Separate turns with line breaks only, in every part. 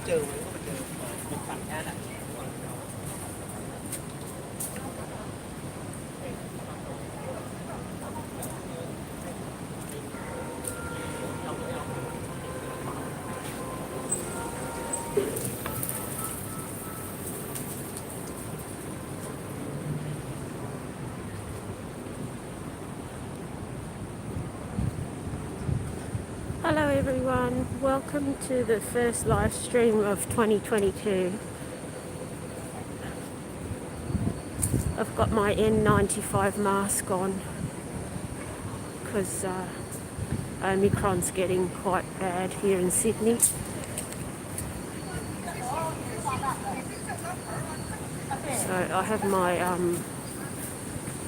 เจอมันก็ไปเจอเป็นฝั่งแค่นั้น
Hello everyone, welcome to the first live stream of 2022. I've got my N95 mask on because Omicron's getting quite bad here in Sydney. So I have my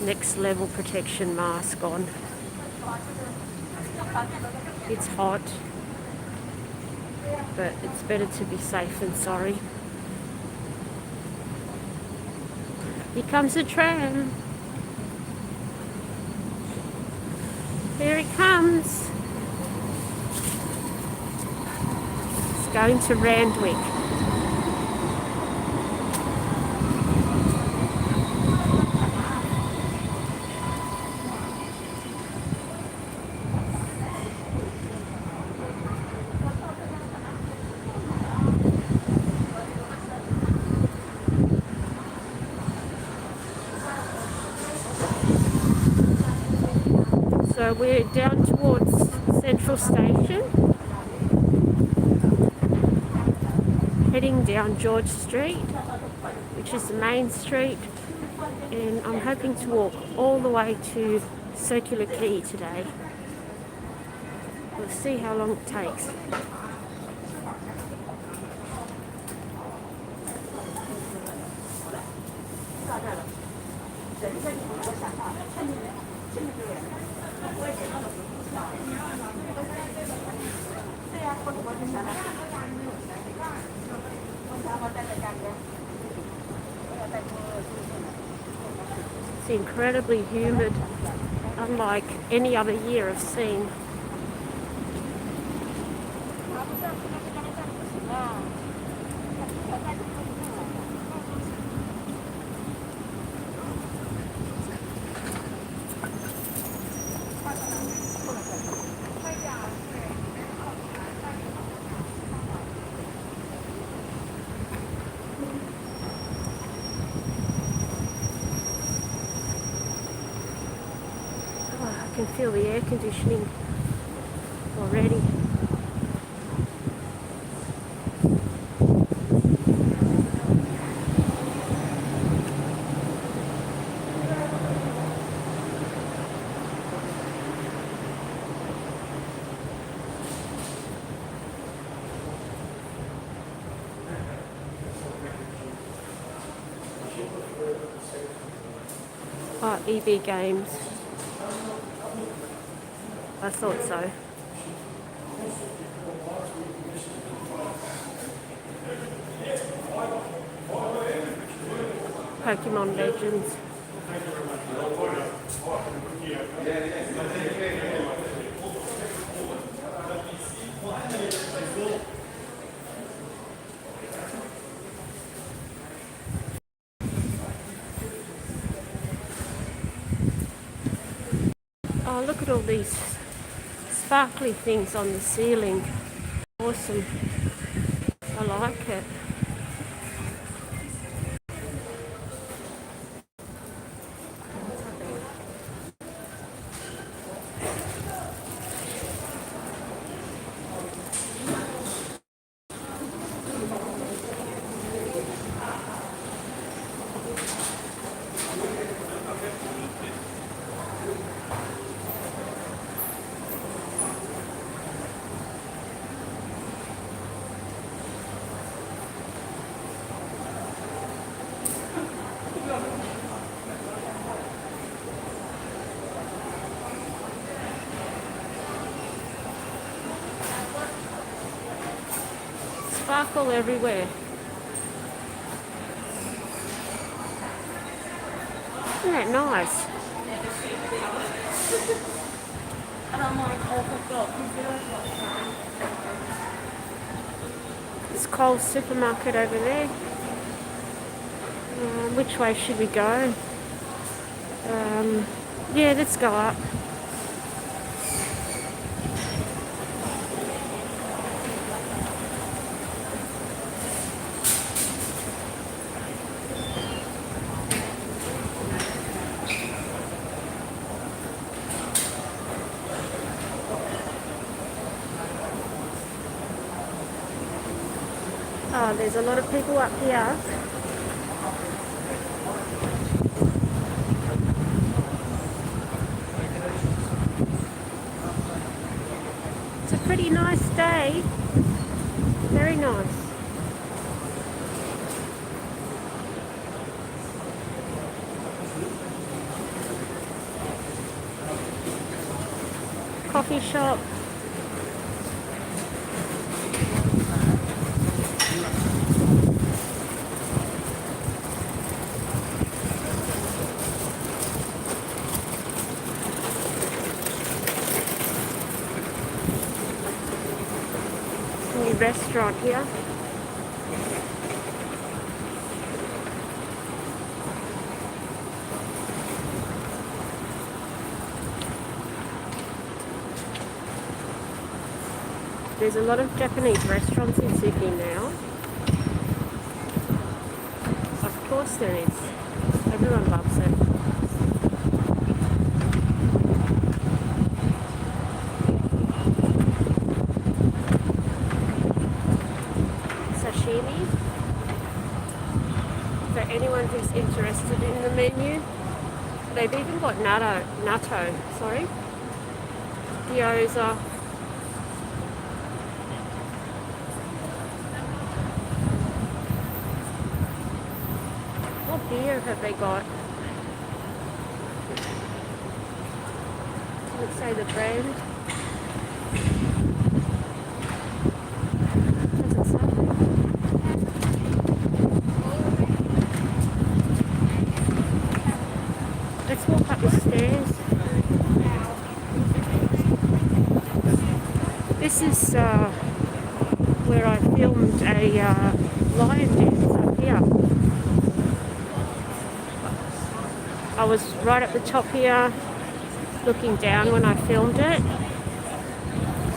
next level protection mask on. It's hot, but it's better to be safe than sorry. Here comes the tram. Here it comes. It's going to Randwick. So we're down towards Central Station, heading down George Street, which is the main street, and I'm hoping to walk all the way to Circular Quay today. We'll see how long it takes. It's incredibly humid, unlike any other year I've seen. I can feel the air conditioning already. Oh, EB Games. I thought so. Pokemon Legends. Oh, look at all these sparkly things on the ceiling. Awesome. I like it. Sparkle everywhere. Isn't that nice? There's Coles supermarket over there. Which way should we go? Yeah, let's go up. Oh, there's a lot of people up here. It's a pretty nice day. Very nice. Coffee shop. New restaurant here. There's a lot of Japanese restaurants in Sydney now. Of course there is. Everyone loves it. Sashimi. For anyone who's interested in the menu. They've even got natto, gyoza. What beer have they got? Let's say the brand. Doesn't say. Let's walk up the stairs. This is where I filmed a lion dance up here. I was right at the top here looking down when I filmed it,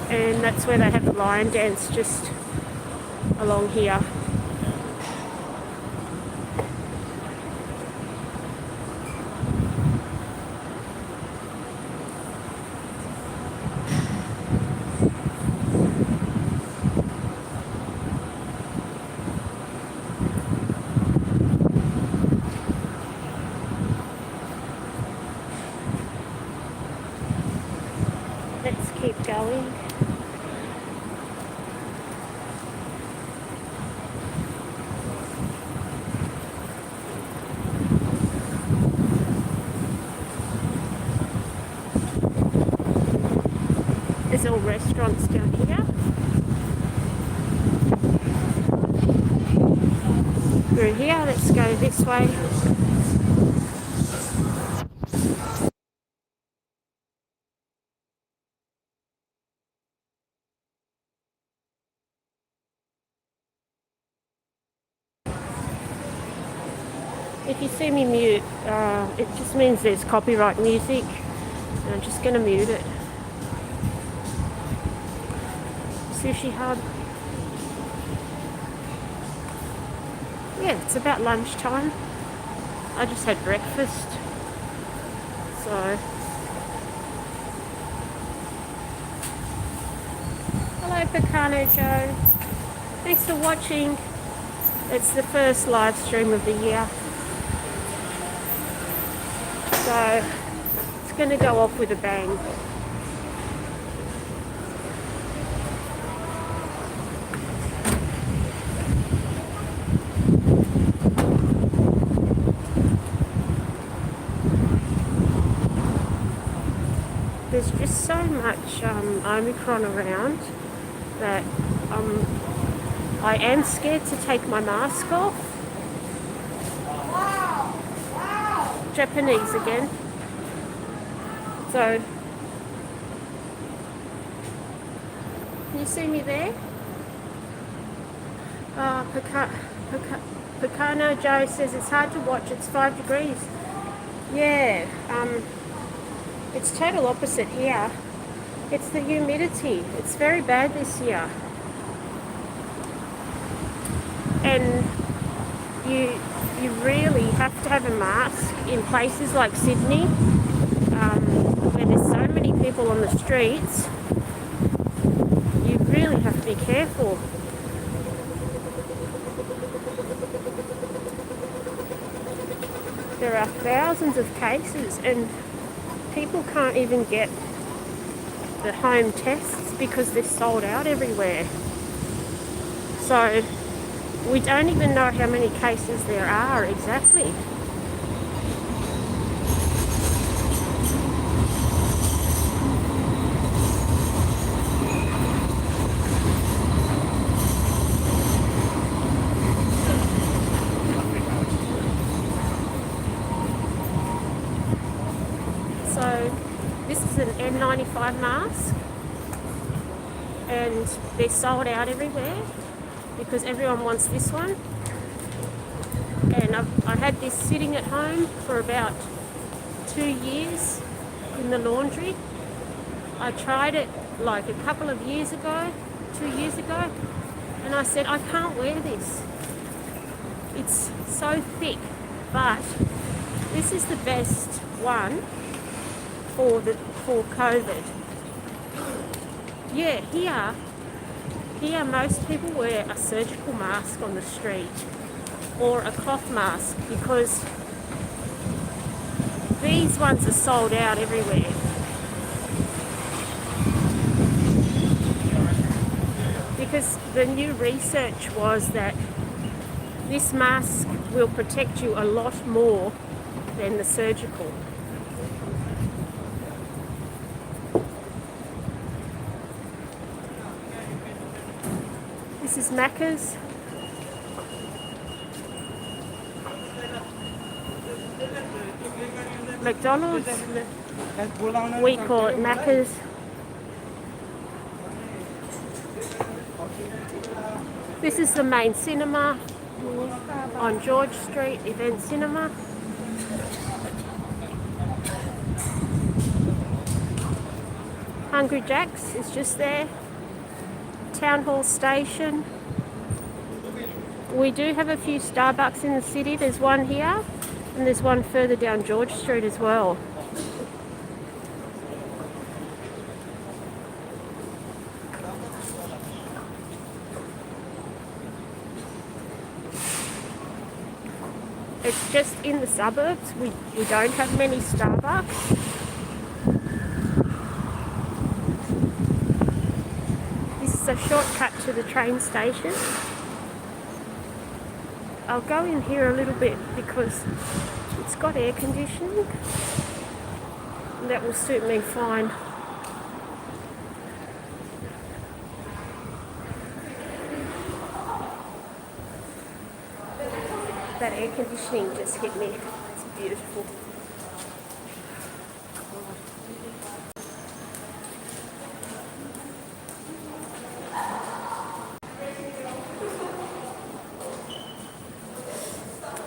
and that's where they have the lion dance, just along here. Let's keep going. There's all restaurants down here. Through here, let's go this way. If you see me mute, it just means there's copyright music, and I'm just going to mute it. Sushi Hub. Yeah, it's about lunchtime. I just had breakfast, so. Hello Picano Joe. Thanks for watching. It's the first live stream of the year. So it's going to go off with a bang. There's just so much Omicron around that I am scared to take my mask off. Japanese again. So, can you see me there? Picano Joe says it's hard to watch. It's 5 degrees. Yeah, it's total opposite here. It's the humidity. It's very bad this year. And you really have to have a mask in places like Sydney, where there's so many people on the streets. You really have to be careful. There are thousands of cases and people can't even get the home tests because they're sold out everywhere. So we don't even know how many cases there are exactly. So this is an N95 mask and they're sold out everywhere because everyone wants this one. And I had this sitting at home for about 2 years in the laundry. I tried it like a couple of years ago, 2 years ago, and I said, I can't wear this. It's so thick, but this is the best one for COVID. Yeah, here most people wear a surgical mask on the street or a cloth mask because these ones are sold out everywhere. Because the new research was that this mask will protect you a lot more than the surgical. This is Macca's. McDonald's. We call it Macca's. This is the main cinema on George Street, Event Cinema. Hungry Jack's is just there. Town Hall Station. We do have a few Starbucks in the city. There's one here and there's one further down George Street as well. It's just in the suburbs. We don't have many Starbucks. This is a shortcut to the train station. I'll go in here a little bit because it's got air conditioning. And that will suit me fine. That air conditioning just hit me. It's beautiful.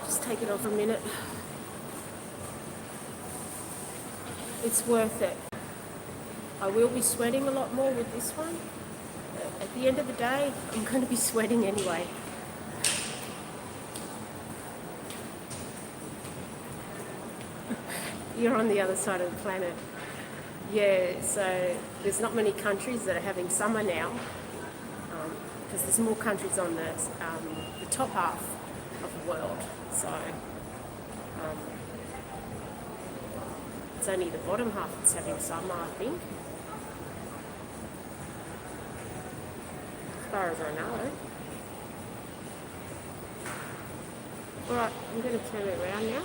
Just take it off a minute. It's worth it. I will be sweating a lot more with this one. At the end of the day, I'm going to be sweating anyway. You're on the other side of the planet. Yeah, so there's not many countries that are having summer now because there's more countries on the top half of the world. So it's only the bottom half that's having summer, I think. As far as I know. Alright, I'm going to turn it around now.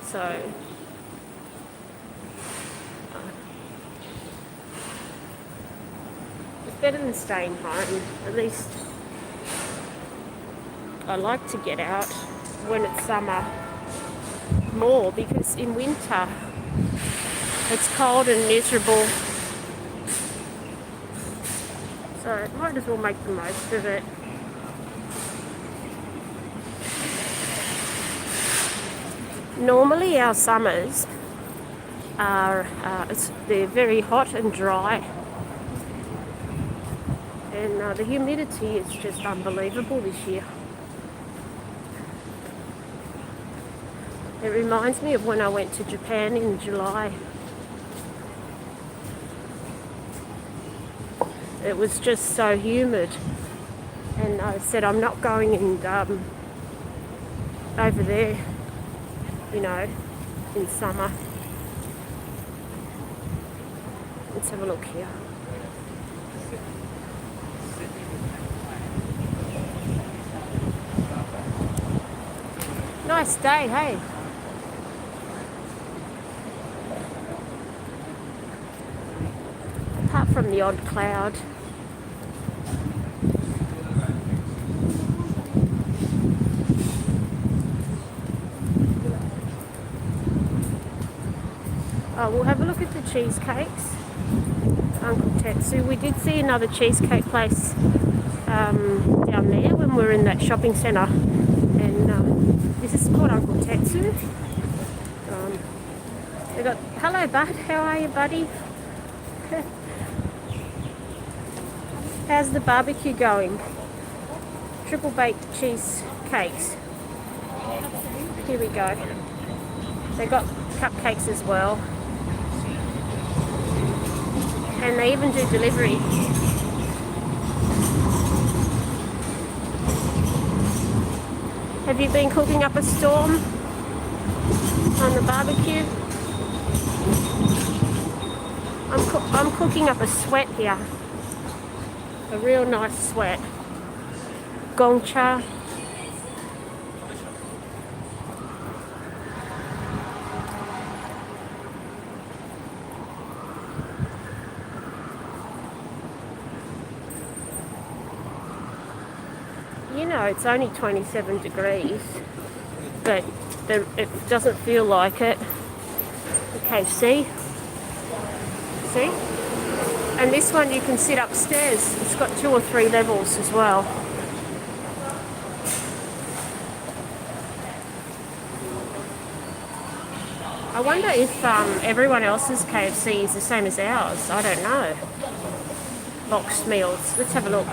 So it's better than staying home. At least I like to get out when it's summer more because in winter it's cold and miserable. So might as well make the most of it. Normally our summers are they're very hot and dry, and the humidity is just unbelievable this year. It reminds me of when I went to Japan in July. It was just so humid, and I said I'm not going over there, you know, in summer. Let's have a look here. Nice day, hey? Apart from the odd cloud. We'll have a look at the cheesecakes. Uncle Tetsu. We did see another cheesecake place down there when we were in that shopping centre. And this is called Uncle Tetsu. They got, hello bud, how are you buddy? How's the barbecue going? Triple baked cheesecakes. Here we go. They got cupcakes as well. And they even do delivery. Have you been cooking up a storm on the barbecue? I'm cooking up a sweat here. A real nice sweat. Gongcha. You know, it's only 27 degrees, but it doesn't feel like it. Okay, see? And this one you can sit upstairs. It's got 2 or 3 levels as well. I wonder if everyone else's KFC is the same as ours. I don't know. Boxed meals. Let's have a look.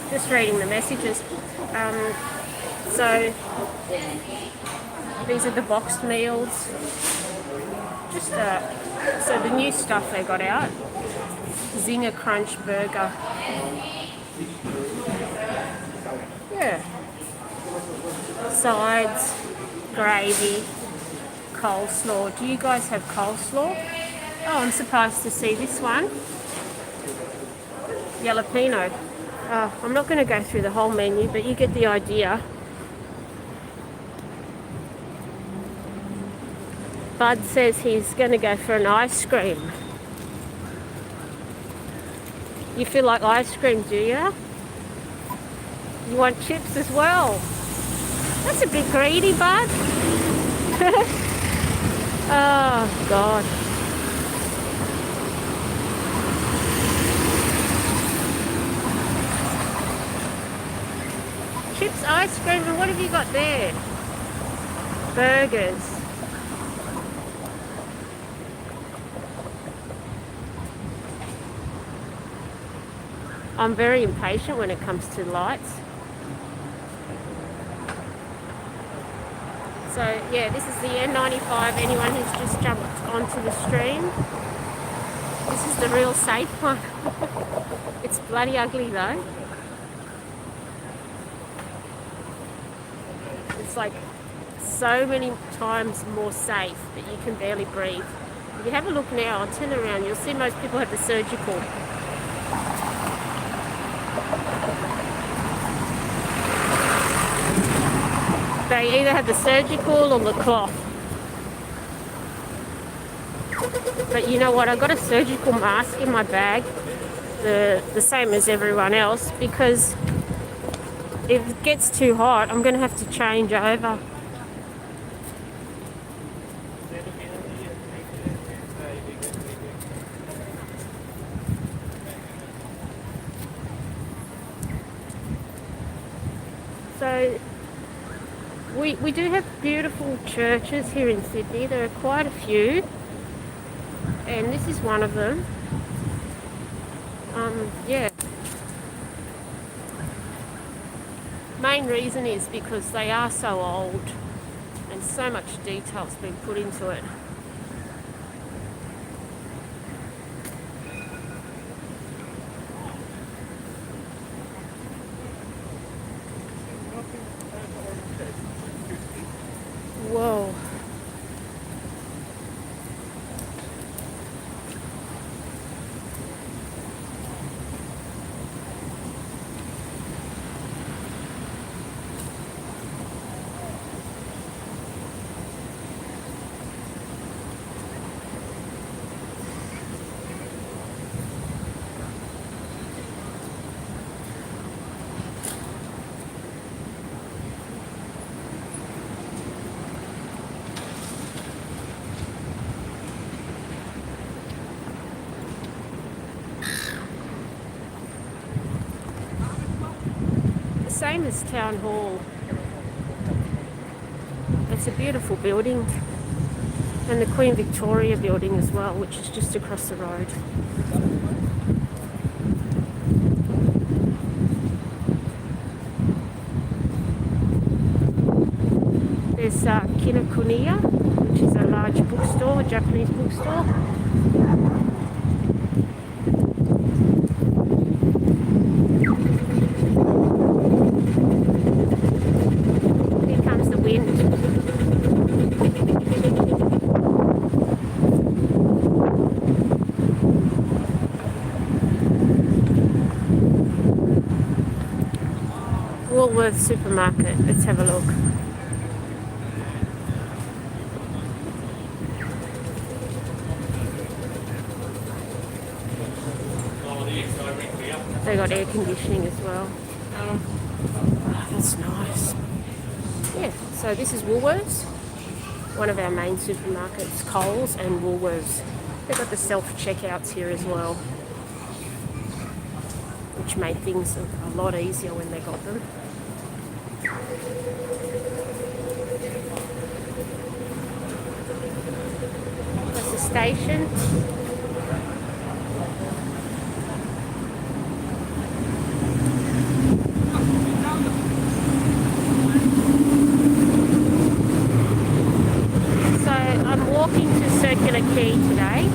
Just reading the messages. So these are the boxed meals. Just so the new stuff they got out. Zinger Crunch Burger. Yeah. Sides, gravy, coleslaw. Do you guys have coleslaw? Oh, I'm surprised to see this one. Jalapeno. I'm not going to go through the whole menu, but you get the idea. Bud says he's going to go for an ice cream. You feel like ice cream, do you? You want chips as well? That's a bit greedy, Bud. Oh, God. Chips, ice cream, and what have you got there? Burgers. I'm very impatient when it comes to lights. So yeah, this is the N95. Anyone who's just jumped onto the stream, this is the real safe one. It's bloody ugly though. It's like so many times more safe that you can barely breathe. If you have a look now, I'll turn around, you'll see most people have the surgical. They either have the surgical or the cloth. But you know what, I got a surgical mask in my bag, the same as everyone else, because if it gets too hot, I'm going to have to change over. So we do have beautiful churches here in Sydney. There are quite a few, and this is one of them. Yeah. Main reason is because they are so old and so much detail's been put into it. Whoa. Same as Town Hall. It's a beautiful building, and the Queen Victoria building as well, which is just across the road. There's Kinokuniya, which is a large bookstore, a Japanese bookstore. Woolworths supermarket. Let's have a look. They got air conditioning as well. Oh, that's nice. Yeah, so this is Woolworths, one of our main supermarkets, Coles and Woolworths. They've got the self-checkouts here as well, which made things a lot easier when they got them. That's the station. So I'm walking to Circular Quay today.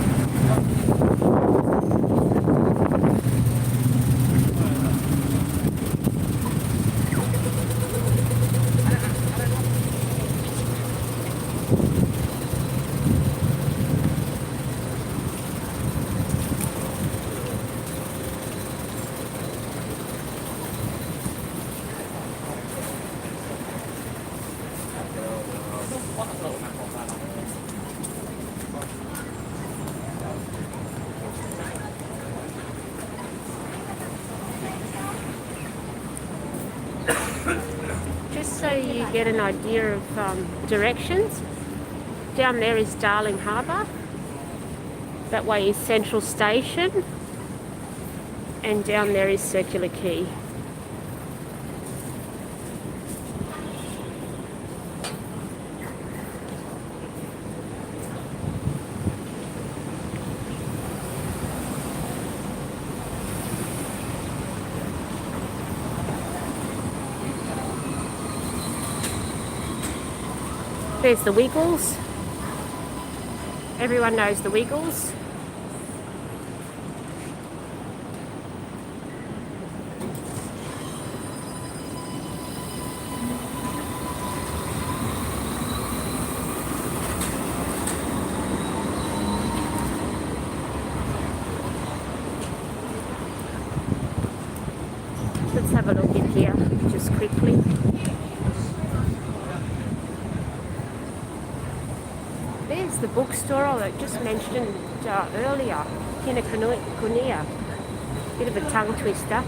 Just so you get an idea of directions, down there is Darling Harbour, that way is Central Station, and down there is Circular Quay. There's the Wiggles. Everyone knows the Wiggles. Let's have a look in here just quickly. There's the bookstore I just mentioned earlier, Kinokuniya. Bit of a tongue twister.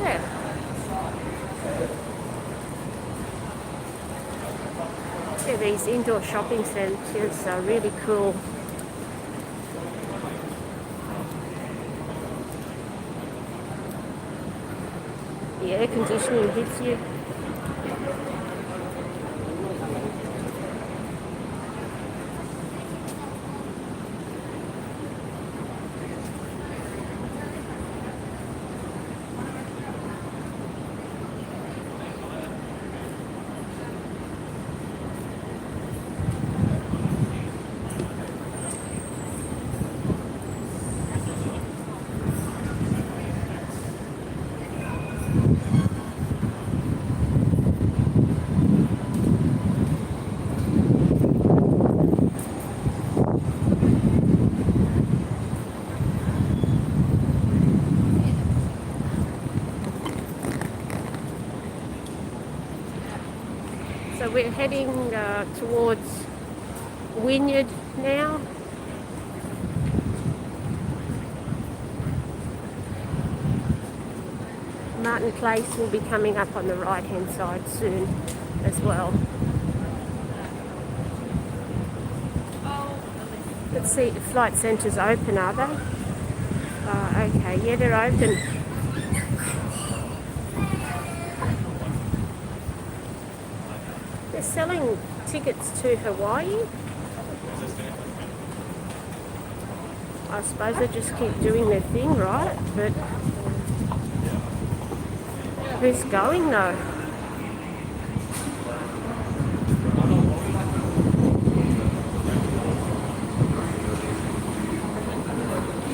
Yeah. Yeah, these indoor shopping centres are really cool. the air conditioning hits you. So we're heading towards Wynyard now. Martin Place will be coming up on the right hand side soon as well. Let's see if Flight Centre's open, are they? Okay, yeah, they're open. They're selling tickets to Hawaii. I suppose they just keep doing their thing, right? But who's going though?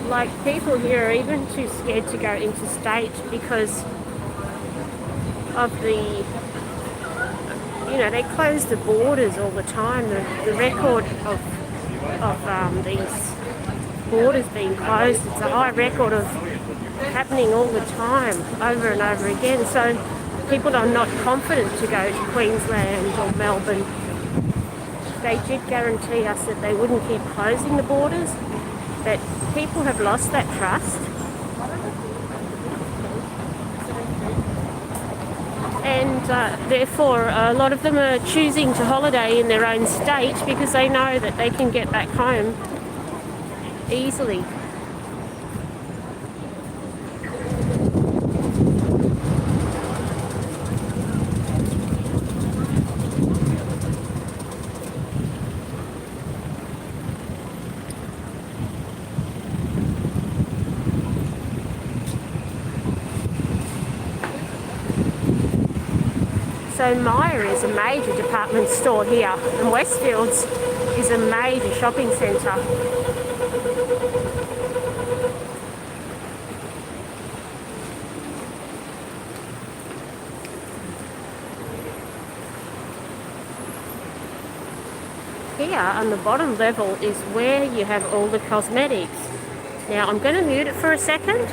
Like, people here are even too scared to go interstate because of the, you know, they close the borders all the time. The record of these borders being closed, it's a high record of happening all the time, over and over again. So people are not confident to go to Queensland or Melbourne. They did guarantee us that they wouldn't keep closing the borders, but people have lost that trust. And therefore a lot of them are choosing to holiday in their own state because they know that they can get back home easily. So Myer is a major department store here, and Westfields is a major shopping centre. Here on the bottom level is where you have all the cosmetics. Now I'm going to mute it for a second.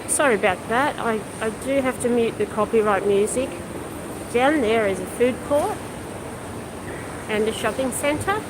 Sorry about that. I do have to mute the copyright music. Down there is a food court and a shopping centre.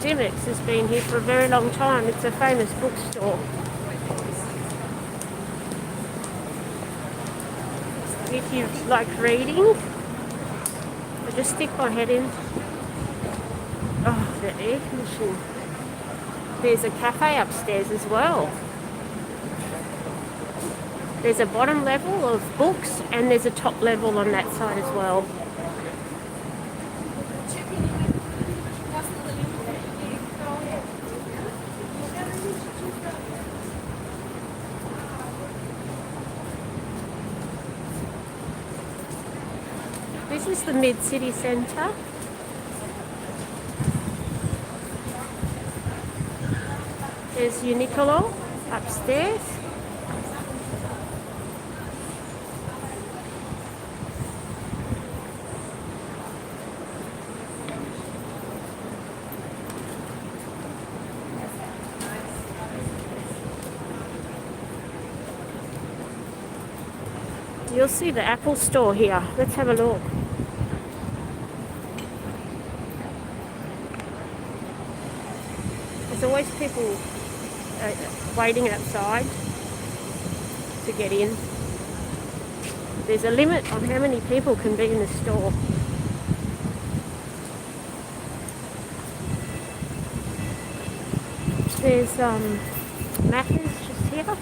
Dimmock's has been here for a very long time. It's a famous bookstore. If you like reading, I'll just stick my head in. Oh, the air conditioning. There's a cafe upstairs as well. There's a bottom level of books and there's a top level on that side as well. This is the mid-city centre. There's Uniqlo upstairs. You'll see the Apple store here. Let's have a look. There's always people waiting outside to get in. There's a limit on how many people can be in the store. There's Macca's just here.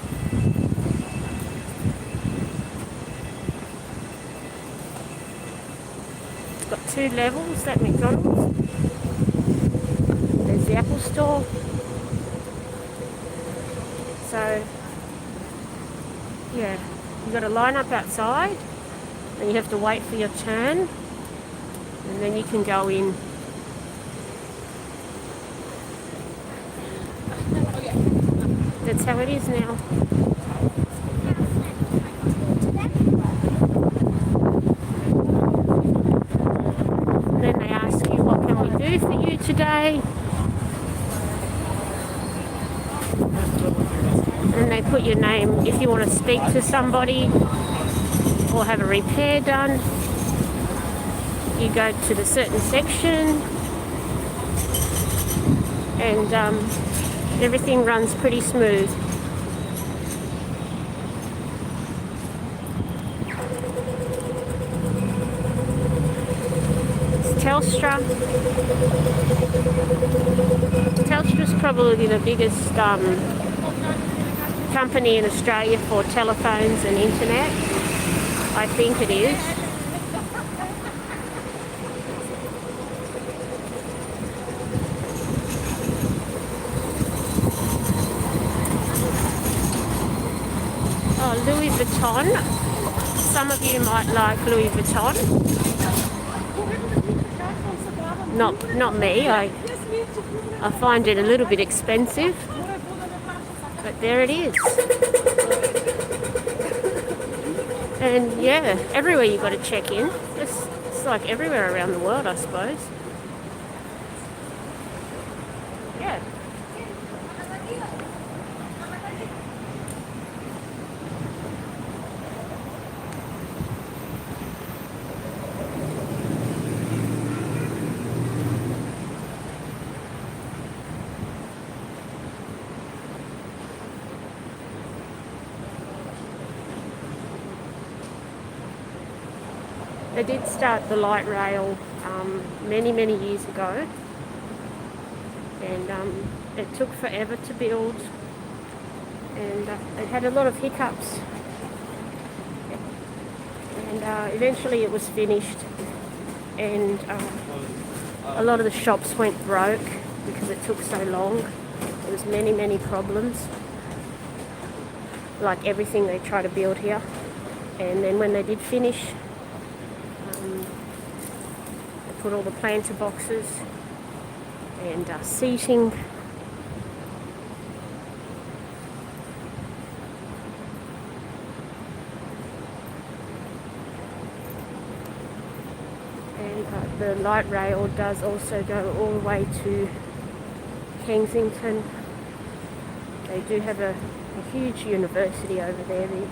It's got 2 levels, that McDonald's. There's the Apple store. So, yeah, you've got to line up outside and you have to wait for your turn and then you can go in. That's how it is now. Then they ask you, what can we do for you today? And they put your name if you want to speak to somebody or have a repair done. You go to the certain section and everything runs pretty smooth. It's Telstra. Telstra's probably the biggest company in Australia for telephones and internet. I think it is. Oh, Louis Vuitton. Some of you might like Louis Vuitton. Not me. I find it a little bit expensive. But there it is. And yeah, everywhere you've got to check in. It's like everywhere around the world, I suppose. Yeah. They did start the light rail many years ago, and it took forever to build, and it had a lot of hiccups, and eventually it was finished, and a lot of the shops went broke because it took so long. There was many problems, like everything they try to build here. And then when they did finish, they put all the planter boxes and seating. And the light rail does also go all the way to Kensington. They do have a huge university over there. The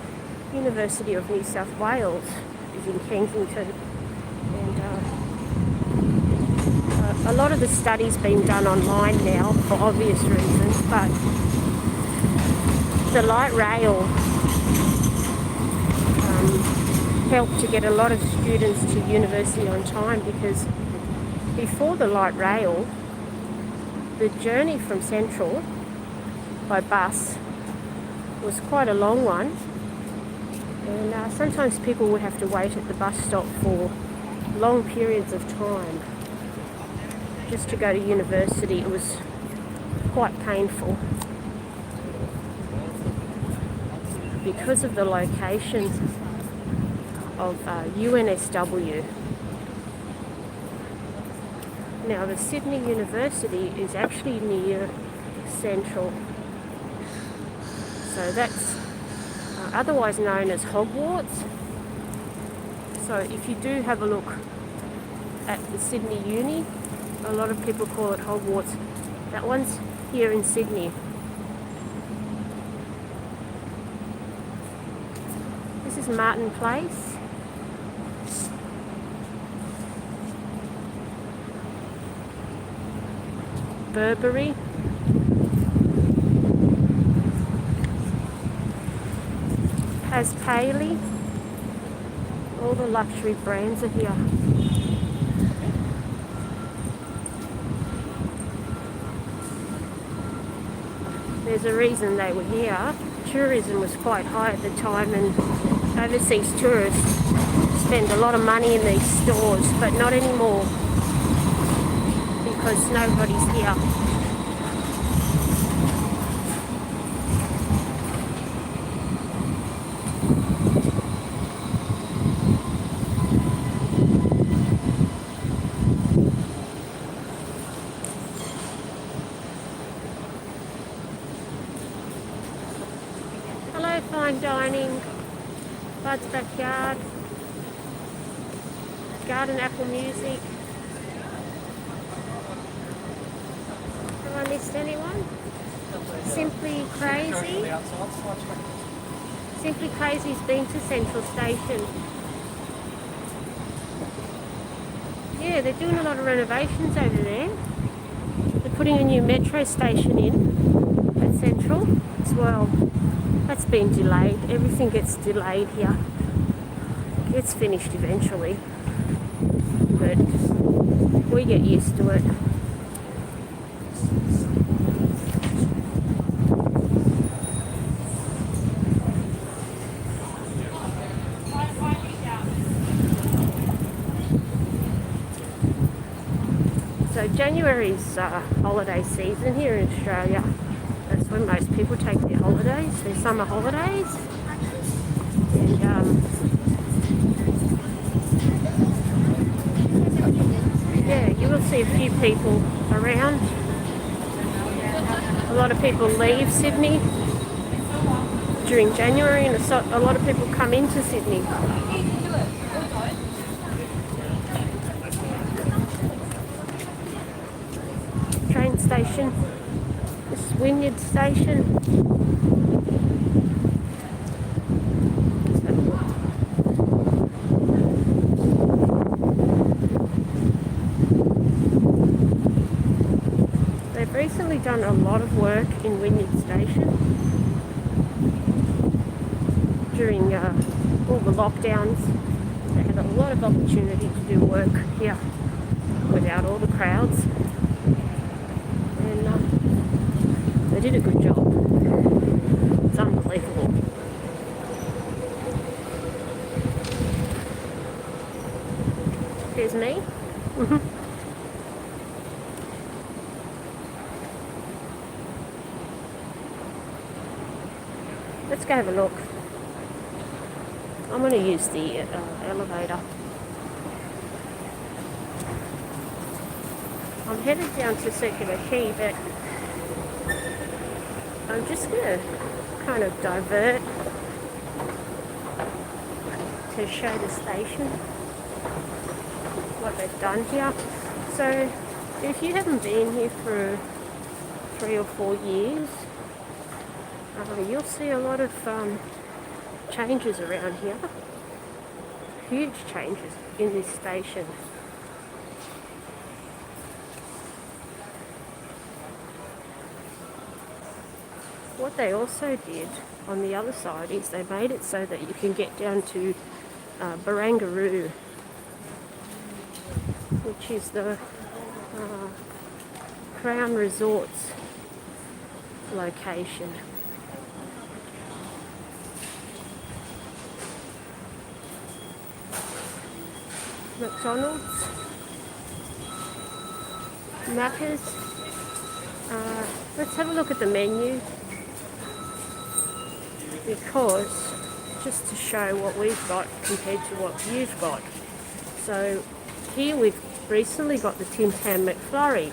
University of New South Wales is in Kensington, and a lot of the study's been done online now for obvious reasons, but the light rail helped to get a lot of students to university on time, because before the light rail, the journey from Central by bus was quite a long one, And sometimes people would have to wait at the bus stop for long periods of time just to go to university. It was quite painful because of the location of UNSW. Now the Sydney University is actually near Central, so that's otherwise known as Hogwarts. So if you do have a look at the Sydney Uni, a lot of people call it Hogwarts. That one's here in Sydney. This is Martin Place. Burberry. Has Paley. All the luxury brands are here. There's a reason they were here. Tourism was quite high at the time, and overseas tourists spend a lot of money in these stores, but not anymore because nobody's here. Hello, fine dining, Bud's Backyard, Garden Apple Music. Have I missed anyone? Simply Crazy. Simply Crazy's been to Central Station. Yeah, they're doing a lot of renovations over there. They're putting a new metro station in at Central as well. That's been delayed. Everything gets delayed here. It's finished eventually, but we get used to it. So January's holiday season here in Australia. That's when most people take their holidays, their summer holidays. And yeah, you will see a few people around. A lot of people leave Sydney during January, and a lot of people come into Sydney. Train station. This is Wynyard Station. They've recently done a lot of work in Wynyard Station during all the lockdowns. They had a lot of opportunity to do work here without all the crowds. They did a good job. It's unbelievable. There's me. Let's go have a look. I'm going to use the elevator. I'm headed down to Circular Quay, but I'm just going to kind of divert to show the station, what they've done here. So if you haven't been here for 3 or 4 years, you'll see a lot of changes around here. Huge changes in this station. What they also did on the other side is they made it so that you can get down to Barangaroo, which is the Crown Resorts location. McDonald's, Macca's. Let's have a look at the menu, because just to show what we've got compared to what you've got. So here we've recently got the Tim Tam McFlurry.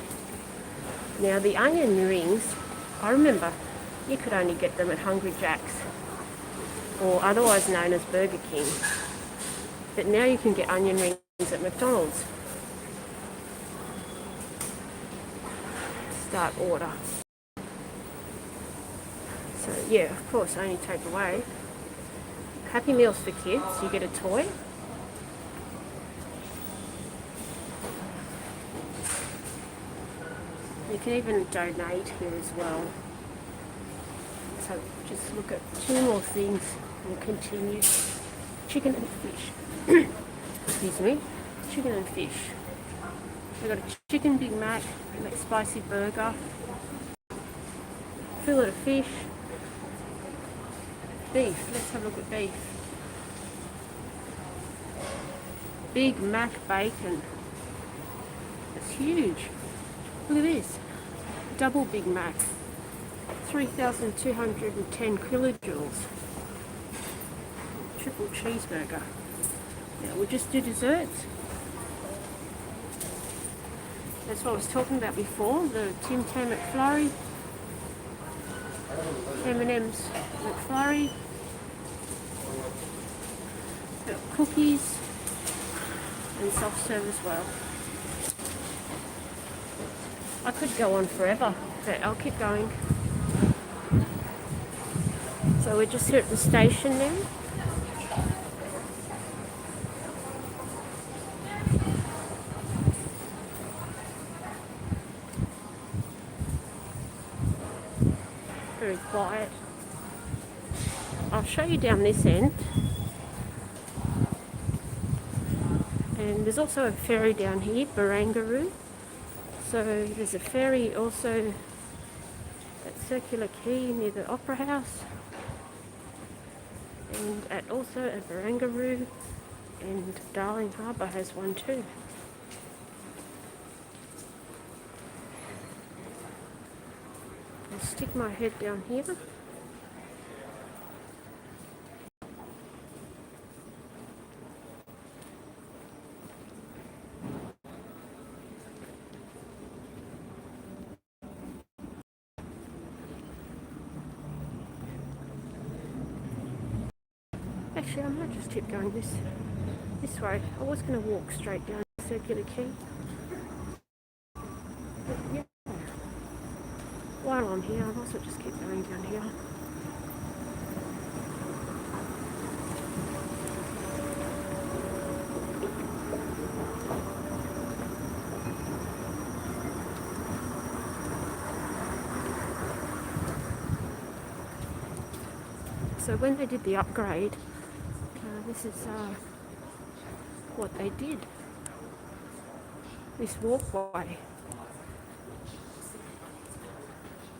Now the onion rings, I remember you could only get them at Hungry Jack's, or otherwise known as Burger King. But now you can get onion rings at McDonald's. Start order. So yeah, of course, only take away. Happy Meals for kids, you get a toy. You can even donate here as well. So just look at 2 more things and continue. Chicken and fish. Excuse me. Chicken and fish. We've got a chicken Big Mac, a McSpicy burger, fillet of fish, beef. Let's have a look at beef. Big Mac bacon. It's huge. Look at this. Double Big Mac. 3,210 kilojoules. Triple cheeseburger. Now we'll just do desserts. That's what I was talking about before. The Tim Tam McFlurry. M&M's McFlurry. Got cookies. And soft serve as well. I could go on forever, but I'll keep going. So we're just here at the station now. Very quiet. I'll show you down this end. And there's also a ferry down here, Barangaroo. So there's a ferry also at Circular Quay near the Opera House, and also at Barangaroo, and Darling Harbour has one too. I'll stick my head down here. Actually, I might just keep going this way. I was going to walk straight down Circular Quay. But yeah, while I'm here, I'll also just keep going down here. So when they did the upgrade, this is what they did. This walkway.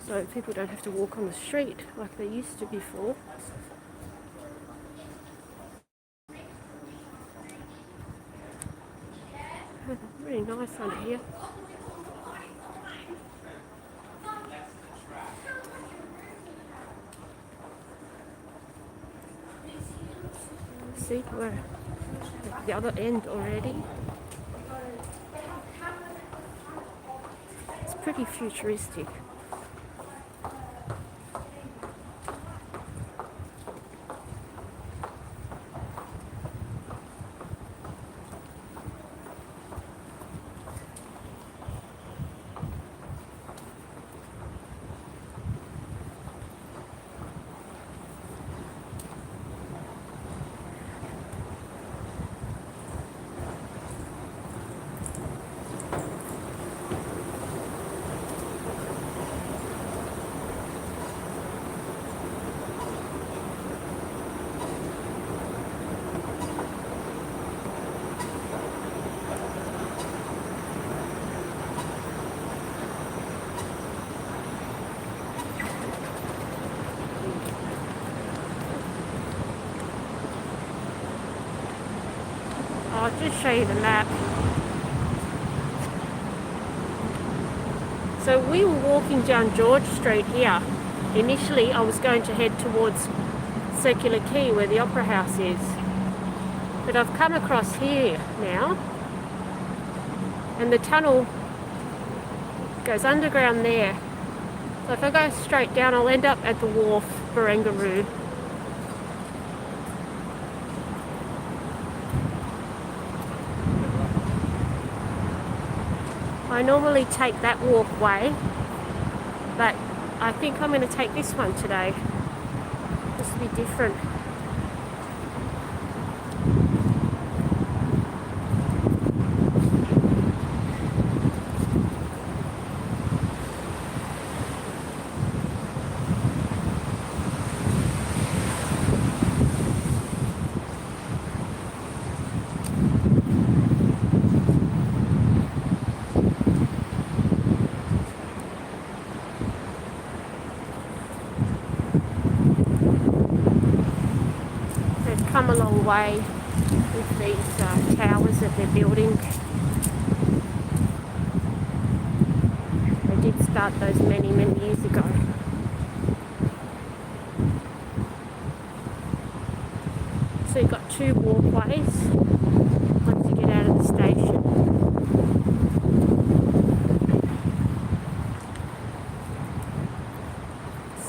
So people don't have to walk on the street like they used to before. Really nice under here. See, we're at the other end already. It's pretty futuristic. I'll just show you the map. So we were walking down George Street here. Initially I was going to head towards Circular Quay where the Opera House is. But I've come across here now, and the tunnel goes underground there. So if I go straight down, I'll end up at the wharf, Barangaroo. I normally take that walkway, but I think I'm going to take this one today. This will be different. Come a long way with these towers that they're building. They did start those many years ago. So you've got two walkways once you get out of the station.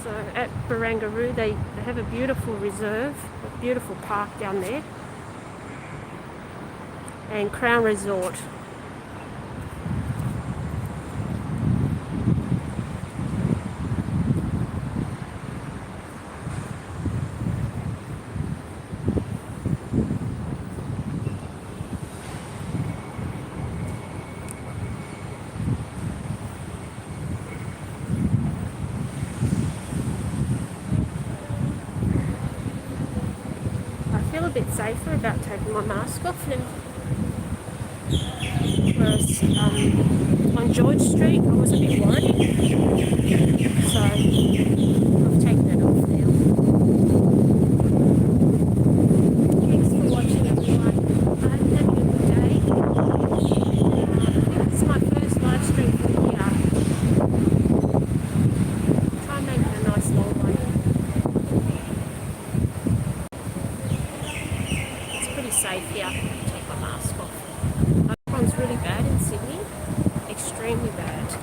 So at Barangaroo they have a beautiful reserve, a beautiful park down there, and Crown Resort. A bit safer about taking my mask off now. Whereas on George Street I was a bit worried, so I've taken it off now. Thanks for watching everyone. I'm having a good day. It's my first live stream from here. Try and make it a nice long one. Safe here. Take my mask off. Omicron's really bad in Sydney, extremely bad. So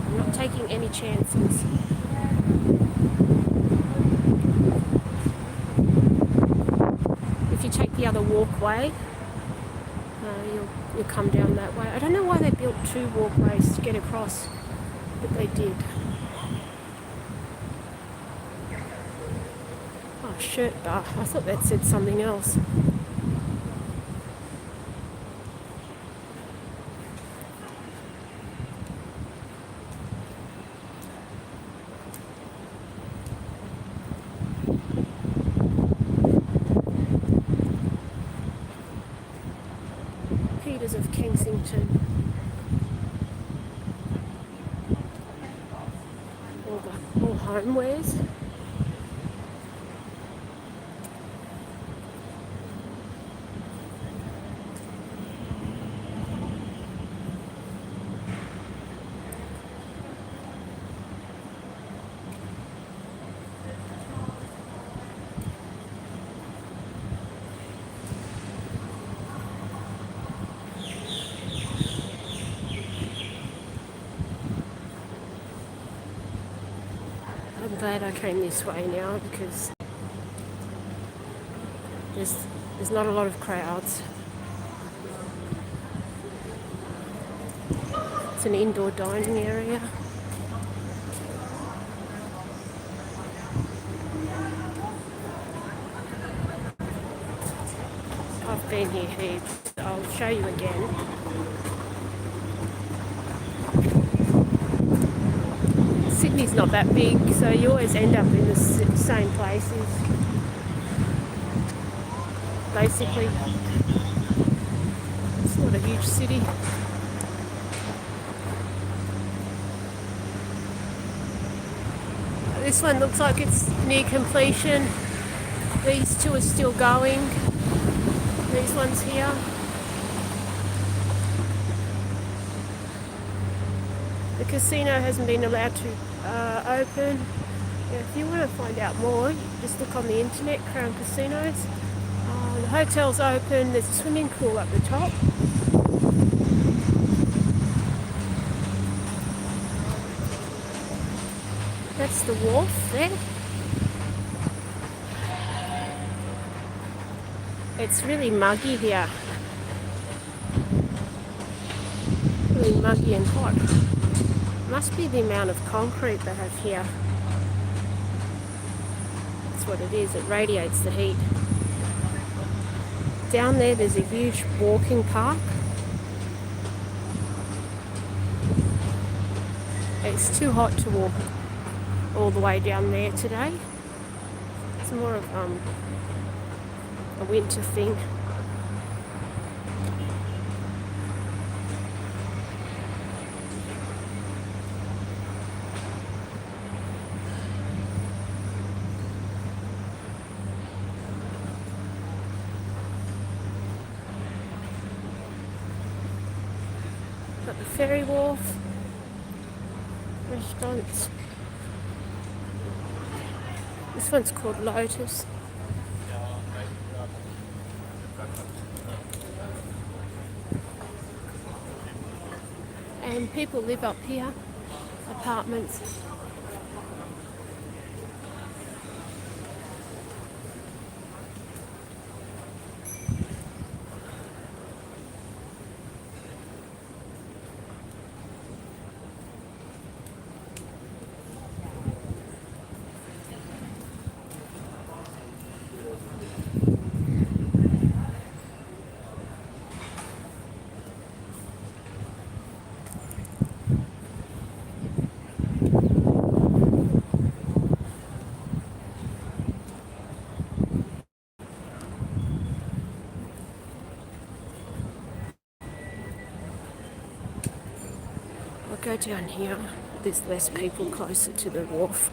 I'm not taking any chances. If you take the other walkway, you'll come down that way. I don't know why they built two walkways to get across, but they did. Shirt bar. I thought that said something else. Peters of Kensington. All homewares. I'm glad I came this way now because there's not a lot of crowds. It's an indoor dining area. I've been here heaps. I'll show you again. Sydney's not that big, so you always end up in the same places. Basically, it's not a huge city. This one looks like it's near completion. These two are still going. These ones here. The casino hasn't been allowed to open. Yeah, if you want to find out more, you just look on the internet, Crown Casinos. The hotel's open. There's a swimming pool up the top. That's the wharf there. It's really muggy here. Really muggy and hot. Must be the amount of concrete they have here. That's what it is. It radiates the heat. Down there, there's a huge walking park. It's too hot to walk all the way down there today. It's more of a winter thing. Got the ferry wharf, restaurants. This one's called Lotus. And people live up here, apartments. I'll go down here. There's less people closer to the wharf.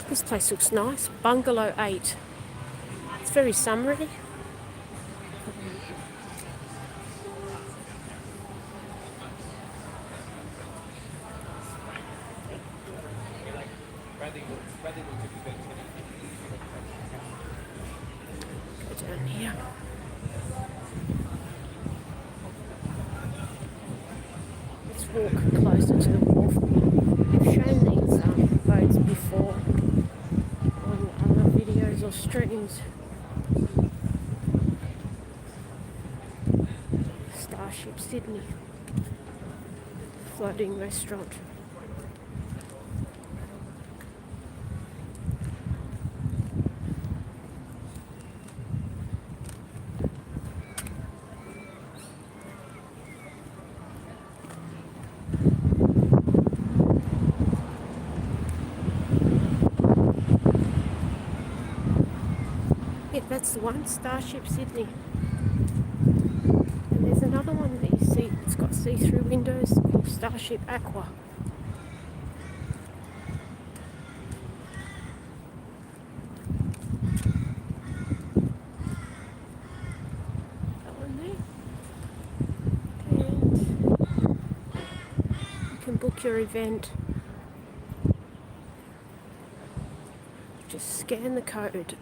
This place looks nice. Bungalow 8. It's very summery. Go down here. Let's walk closer to the wharf. I've shown these boats before on other videos or streams. Starship Sydney floating restaurant. that's the one, Starship Sydney. And there's another one that you see, it's got see-through windows called Starship Aqua. That one there. And you can book your event. Just scan the code.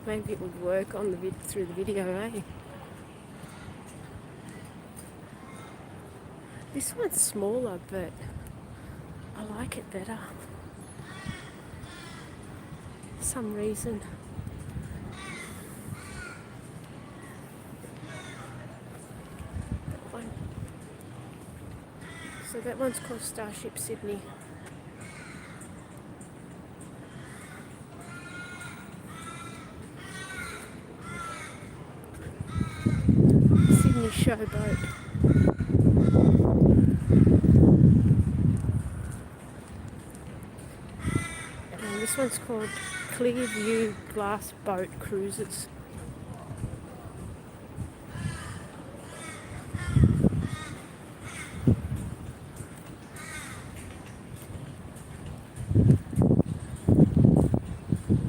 Maybe it would work on the through the video, eh? This one's smaller, but I like it better. For some reason. That one. So that one's called Starship Sydney. Sydney Showboat. And this one's called Clear View Glass Boat Cruises.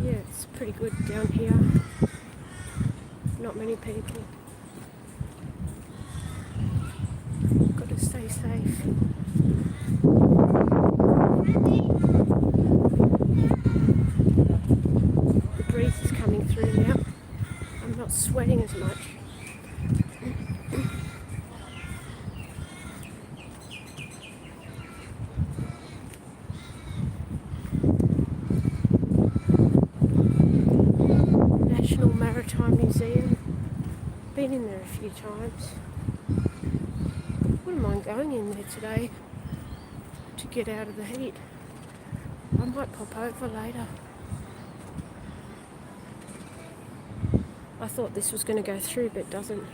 Yeah, it's pretty good down here. Not many people. Got to stay safe. The breeze is coming through now. I'm not sweating as much. National Maritime Museum. Been in there a few times. Wouldn't mind going in there today to get out of the heat. I might pop over later. I thought this was going to go through, but it doesn't.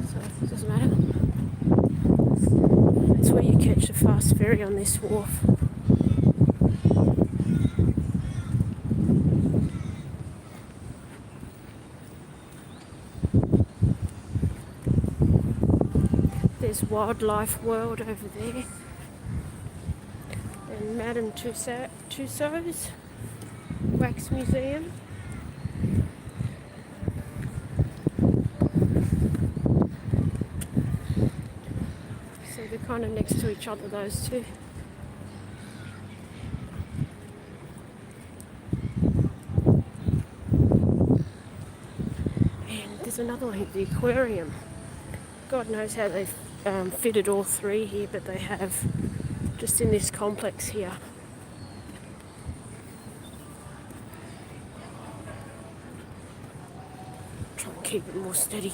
So it doesn't matter. It's where you catch the fast ferry on this wharf. There's Wildlife World over there. And Madame Tussauds Wax Museum. So they're kind of next to each other, those two. And there's another one, the aquarium. God knows how they've fitted all three here, but they have, just in this complex here. Try and keep it more steady.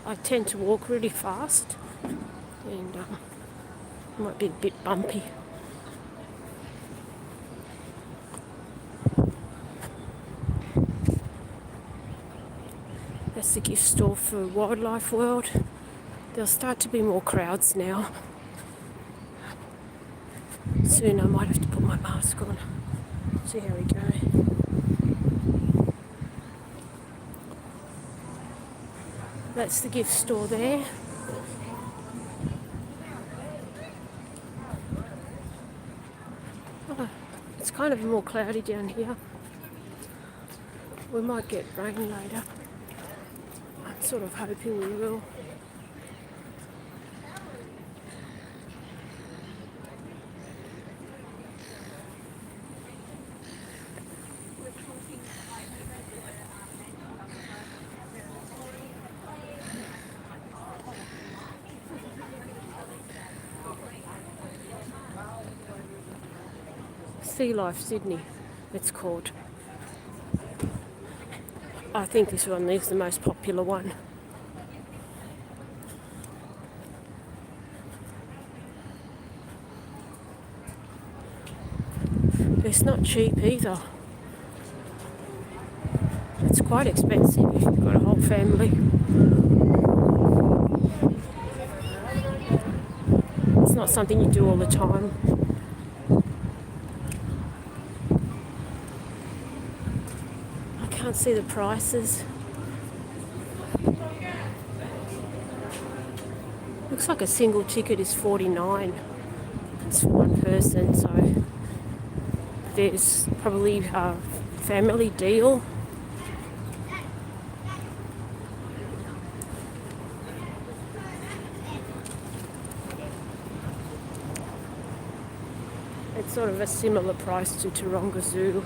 I tend to walk really fast, and it might be a bit bumpy. That's the gift store for Wildlife World. There'll start to be more crowds now. Soon I might have to put my mask on. See how we go. That's the gift store there. Oh, it's kind of more cloudy down here. We might get rain later. I'm sort of hoping we will. Sea Life Sydney, it's called. I think this one is the most popular one. It's not cheap either. It's quite expensive if you've got a whole family. It's not something you do all the time. see the prices. Looks like a single ticket is $49. It's for one person, so there's probably a family deal. It's sort of a similar price to Taronga Zoo.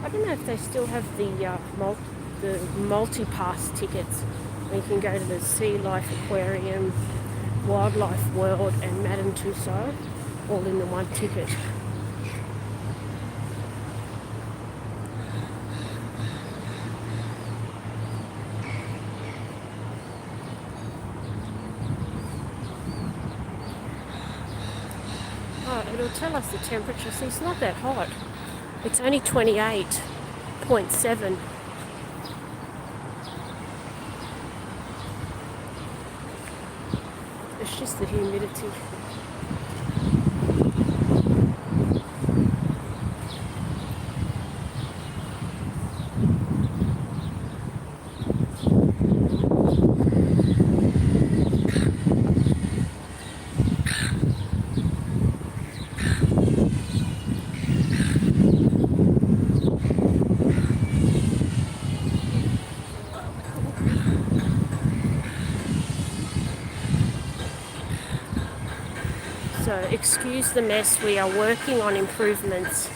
I don't know if they still have the multi-pass tickets where you can go to the Sea Life Aquarium, Wildlife World and Madame Tussauds all in the one ticket. Oh, it'll tell us the temperature. See, it's not that hot. It's only 28.7. It's just the humidity. So excuse the mess, we are working on improvements.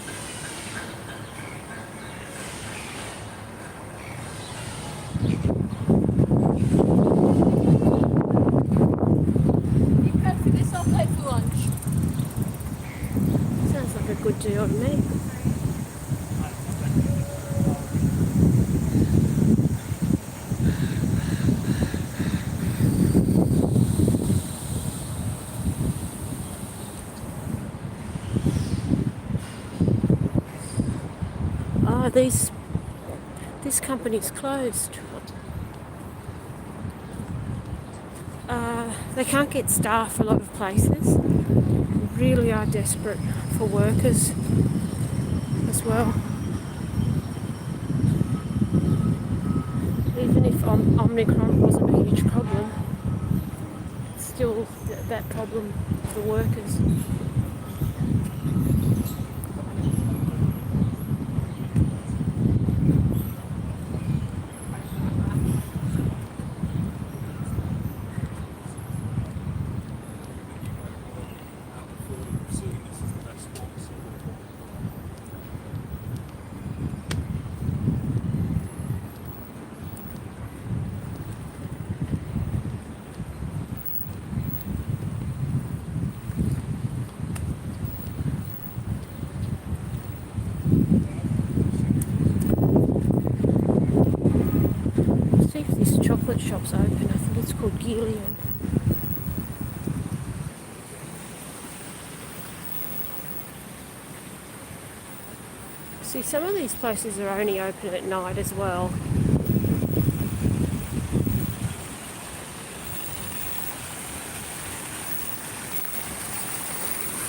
This I'll pay for lunch.
Sounds like a good deal to me. Oh, this company's closed. They can't get staff a lot of places. Really are desperate for workers as well. Even if Omicron wasn't a huge problem, still that problem for workers. See if this chocolate shop's open. I think it's called Gillian. See, some of these places are only open at night as well.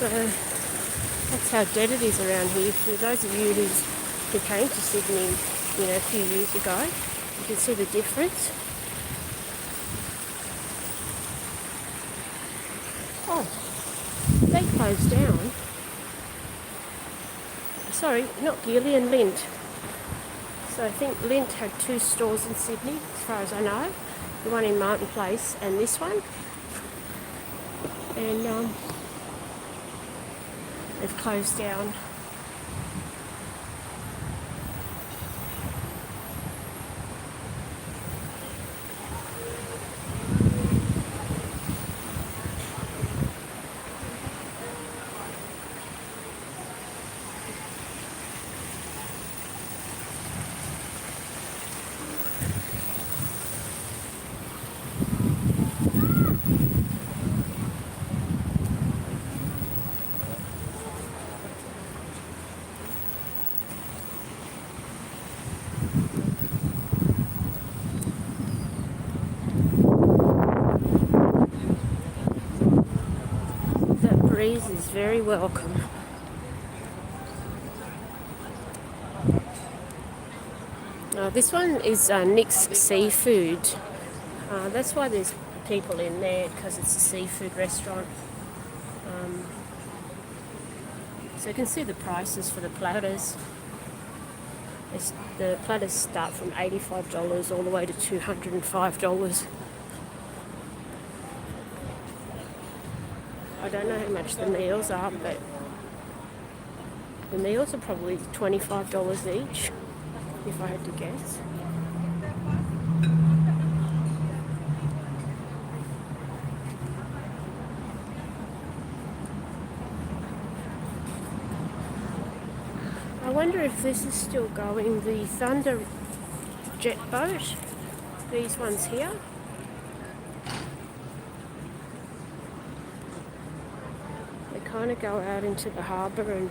So that's how dead it is around here. For those of you who came to Sydney, a few years ago, you can see the difference. Oh, they closed down. Sorry, not Gillian, Lint. So I think Lint had 2 stores in Sydney, as far as I know. The one in Martin Place and this one. And they've closed down. breeze is very welcome. This one is Nick's Seafood. That's why there's people in there, because it's a seafood restaurant. So you can see the prices for the platters. The platters start from $85 all the way to $205. I don't know how much the meals are, but the meals are probably $25 each, if I had to guess. I wonder if this is still going, the Thunder jet boat, these ones here. They kind of go out into the harbour and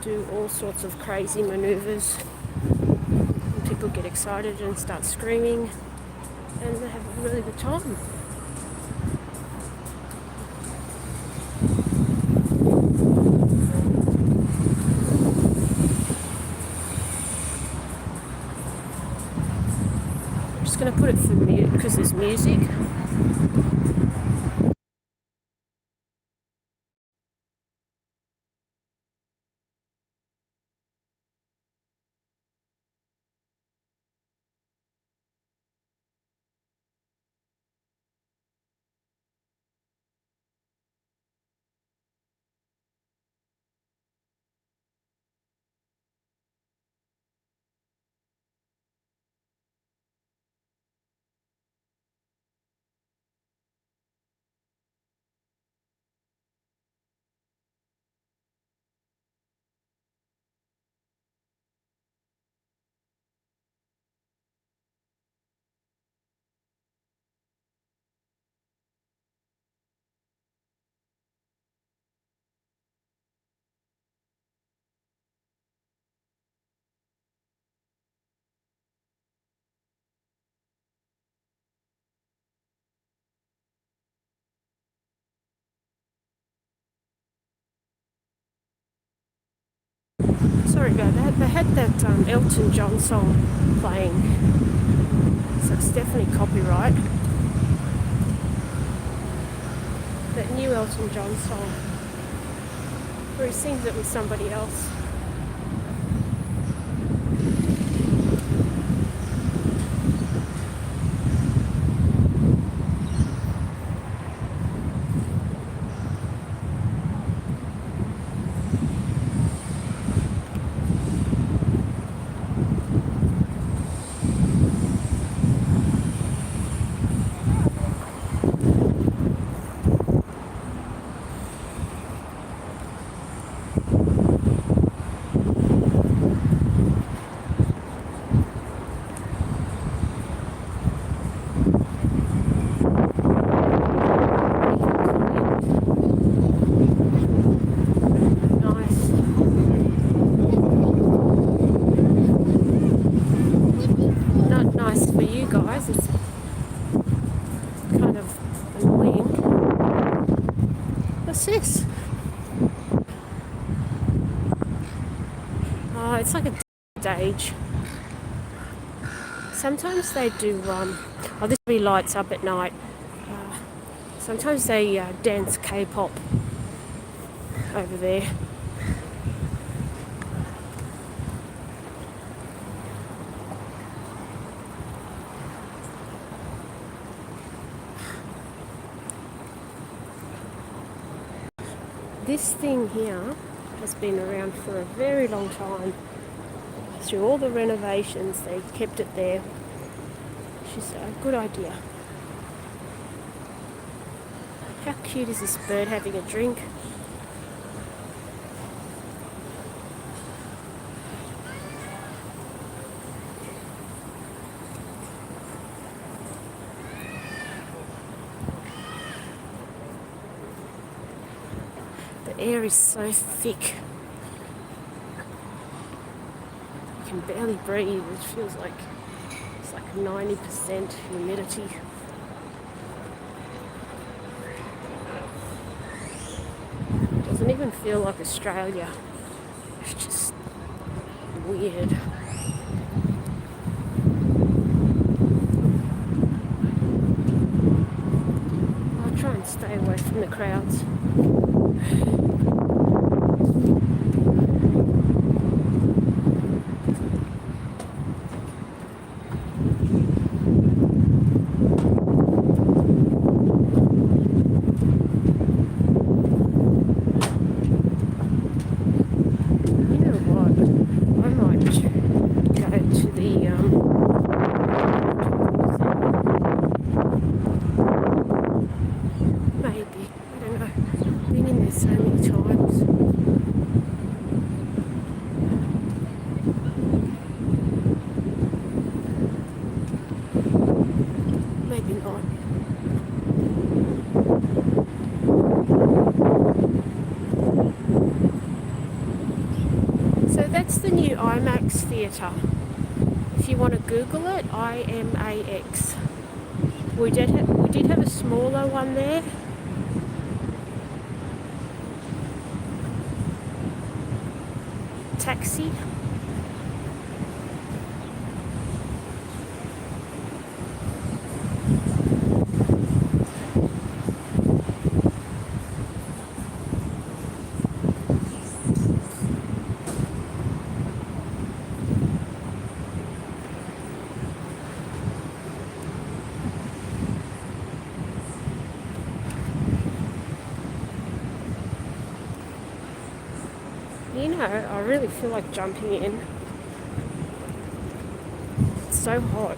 do all sorts of crazy manoeuvres. And people get excited and start screaming, and they have a really good time. I'm just going to put it for mute because there's music. Sorry about that. They had that Elton John song playing, so it's definitely copyright. That new Elton John song, where he sings it with somebody else. This? Oh, it's like a stage. Sometimes they do, this really lights up at night. Sometimes they dance K-pop over there. This thing here has been around for a very long time. Through all the renovations, they kept it there. Which is a good idea. How cute is this bird having a drink? The air is so thick. You can barely breathe. It feels like it's like 90% humidity. even feel like Australia. It's just weird. I'll try and stay away from the crowds. That's the new IMAX theatre. If you want to Google it, IMAX. We did have a smaller one there. Taxi. You know, I really feel like jumping in. It's so hot.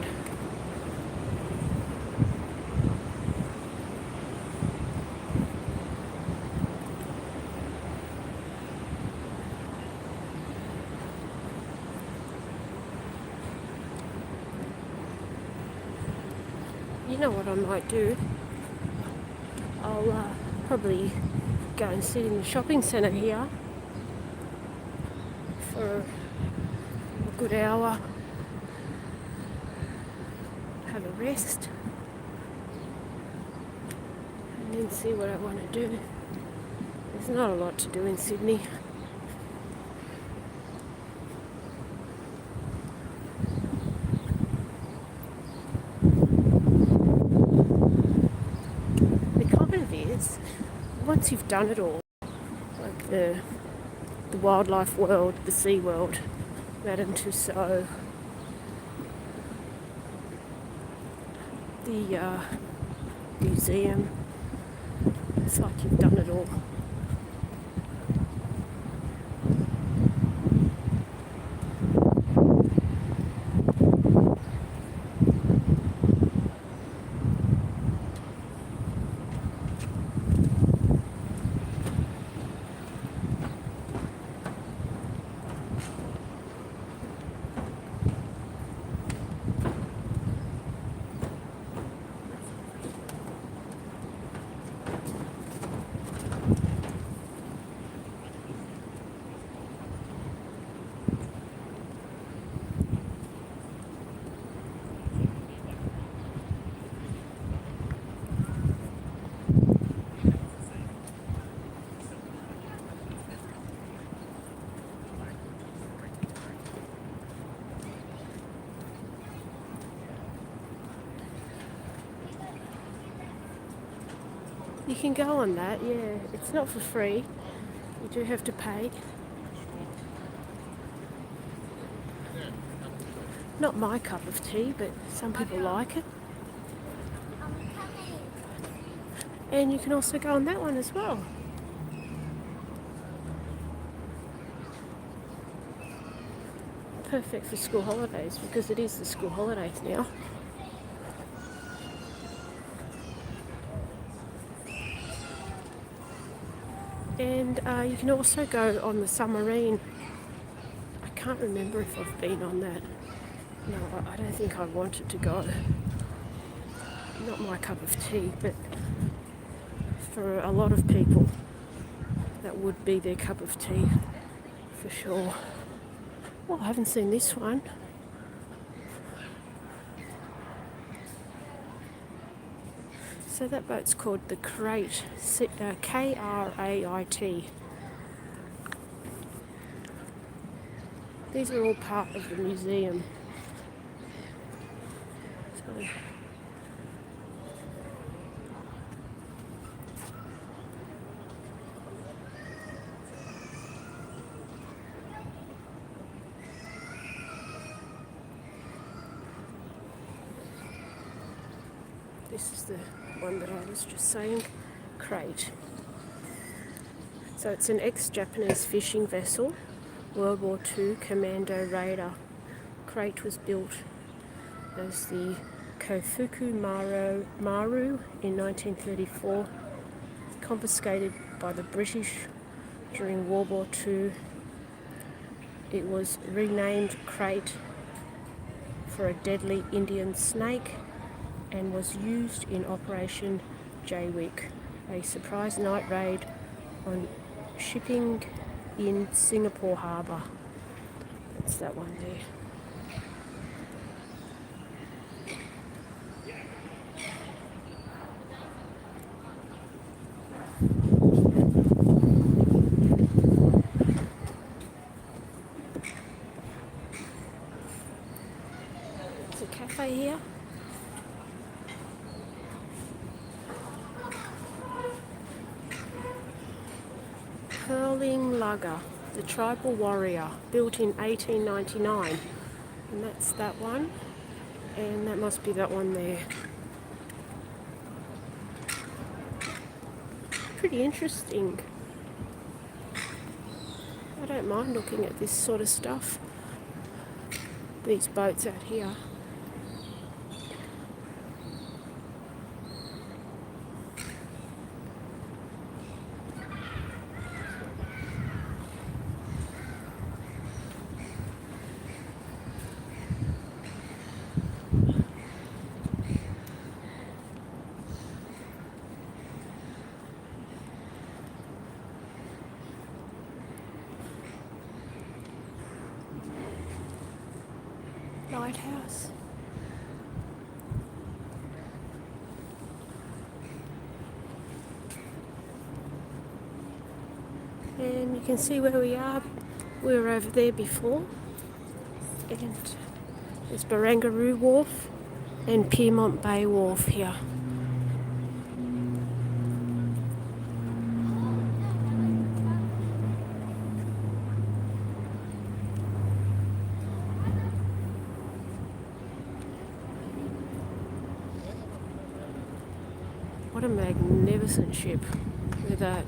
You know what I might do? I'll probably go and sit in the shopping centre here for a good hour, have a rest, and then see what I want to do. There's not a lot to do in Sydney. The kind of is, once you've done it all, like the wildlife world, the sea world, Madame Tussauds, the museum, it's like you've done it all. You can go on that, yeah. It's not for free. You do have to pay. Not my cup of tea, but some people like it. And you can also go on that one as well. Perfect for school holidays because it is the school holidays now. And you can also go on the submarine. I can't remember if I've been on that. No, I don't think I wanted to go. Not my cup of tea, but for a lot of people, that would be their cup of tea, for sure. Well, I haven't seen this one. So that boat's called the Krait, Krait, These are all part of the museum. So, this is the one that I was just saying, crate. So it's an ex-Japanese fishing vessel, World War II Commando Raider. Crate was built as the Kofuku Maru in 1934, confiscated by the British during World War II. It was renamed Crate for a deadly Indian snake and was used in Operation Jaywick, a surprise night raid on shipping in Singapore Harbour. That's that one there. There's a cafe here. Curling Lugger, the tribal warrior, built in 1899. And that's that one. And that must be that one there. Pretty interesting. I don't mind looking at this sort of stuff. These boats out here. Lighthouse. And you can see where we are. We were over there before. And there's Barangaroo Wharf and Pyrmont Bay Wharf here. What a magnificent ship. Look at that.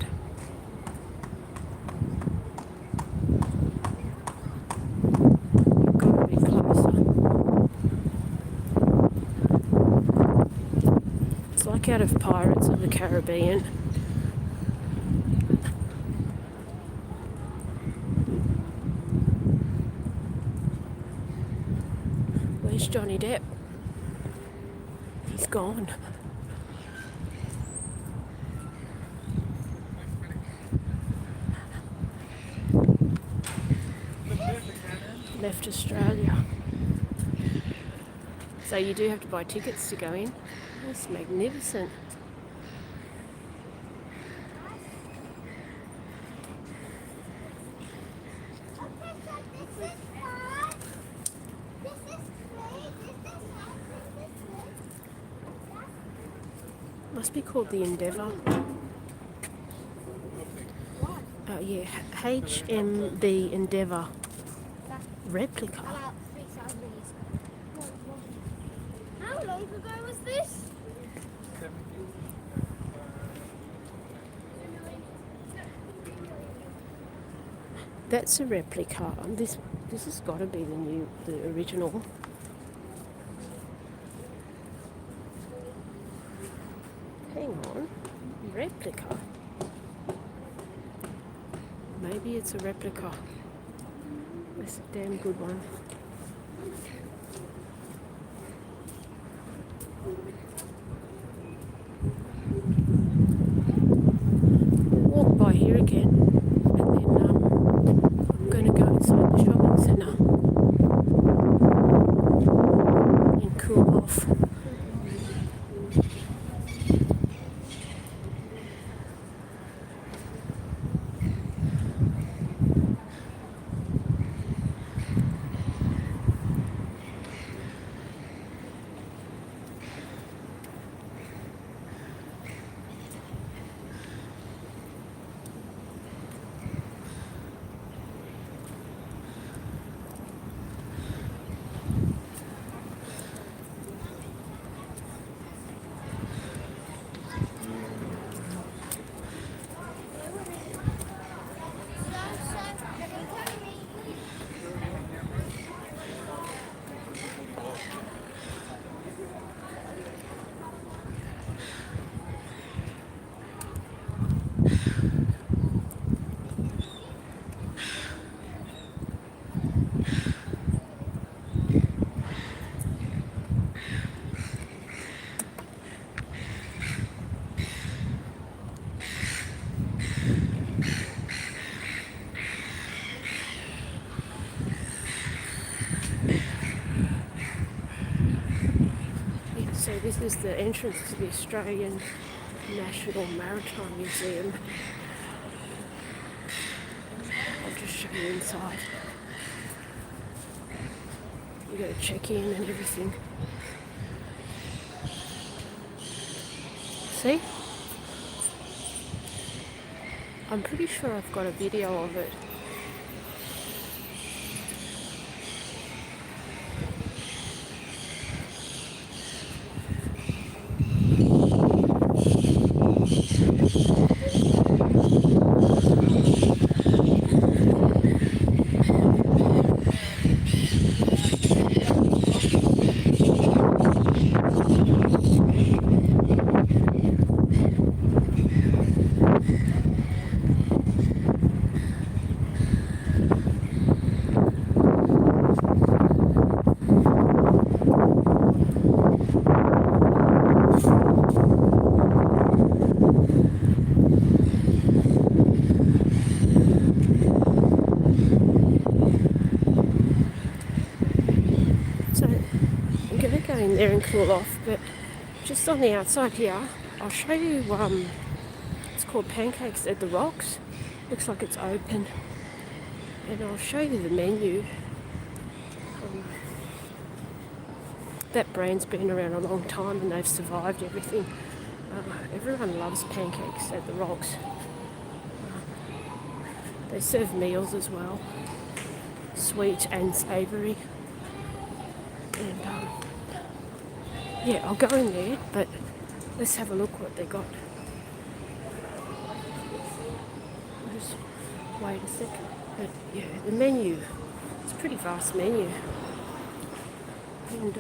Got a bit closer. It's like out of Pirates of the Caribbean. Where's Johnny Depp? He's gone. Left Australia. So you do have to buy tickets to go in. That's magnificent. Must be called the Endeavour. Yeah, HMB Endeavour. Replica.
How long ago was this?
That's a replica. This has got to be the original. Hang on, replica. Maybe it's a replica. That's a damn good one. We'll walk by here again, and then I'm going to go inside the shopping centre and cool off. So this is the entrance to the Australian National Maritime Museum. I'll just show you inside. You got to check in and everything. See? I'm pretty sure I've got a video of it. So I'm going to go in there and cool off, but just on the outside here, I'll show you, it's called Pancakes at the Rocks. Looks like it's open. And I'll show you the menu. That brand's been around a long time and they've survived everything. Everyone loves Pancakes at the Rocks. They serve meals as well, sweet and savoury. And yeah, I'll go in there, but let's have a look what they got. Just wait a second. But yeah, the menu, it's a pretty vast menu. And